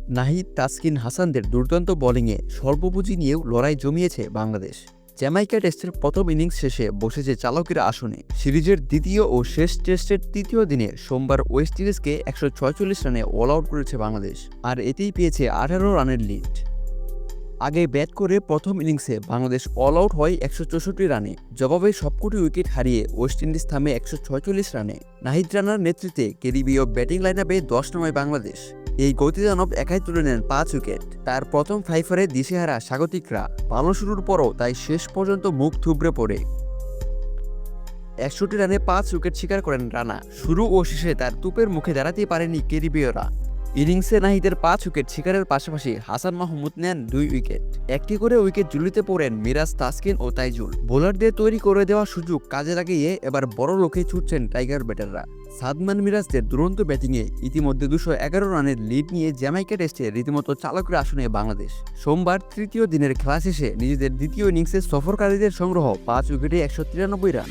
নাহিদ, তাসকিন হাসানদের দুর্দান্ত বোলিংয়ে স্বল্প পুঁজি নিয়েও লড়াই জমিয়েছে বাংলাদেশ। জ্যামাইকা টেস্টের প্রথম ইনিংস শেষে বসেছে চালকের আসনে। সিরিজের দ্বিতীয় ও শেষ টেস্টের তৃতীয় দিনে সোমবার ওয়েস্ট ইন্ডিজকে 146 রানে অল আউট করেছে বাংলাদেশ, আর এতেই পেয়েছে 18 রানের লিড। আগে ব্যাট করে প্রথম ইনিংসে বাংলাদেশ অল আউট হয় 164 রানে। জবাবে সবকটি উইকেট হারিয়ে ওয়েস্ট ইন্ডিজ থামে 146 রানে। নাহিদ রানার নেতৃত্বে ক্যারিবীয় ব্যাটিং লাইনআপে 10 নামায় বাংলাদেশ। এই গতিদানব একাই তুলে নেন 5 উইকেট। তার প্রথম ফাইফারে দিশেহারা স্বাগতিকরা। ভালো শুরুর পরও তাই শেষ পর্যন্ত মুখ থুবড়ে পড়ে 61 রানে 5 উইকেট শিকার করেন রানা। শুরু ও শেষে তার তুপের মুখে দাঁড়াতেই পারেনি ক্যারিবীয়রা। ইনিংসে নাহিদের 5 উইকেট শিকারের পাশাপাশি হাসান মাহমুদ নেন 2 উইকেট। একটি করে উইকেট ঝুলিতে পড়েন মিরাজ, তাসকিন ও তাইজুল। বোলারদের তৈরি করে দেওয়া সুযোগ কাজে লাগিয়ে এবার বড় লক্ষ্যে ছুটছেন টাইগার ব্যাটাররা। সাদমান মিরাজদের দুরন্ত ব্যাটিংয়ে ইতিমধ্যে 211 রানের লিড নিয়ে জ্যামাইকা টেস্টে রীতিমতো চালকের আসনে বাংলাদেশ। সোমবার তৃতীয় দিনের খেলা শেষে নিজেদের দ্বিতীয় ইনিংসে সফরকারীদের সংগ্রহ 5 উইকেটে 193 রান।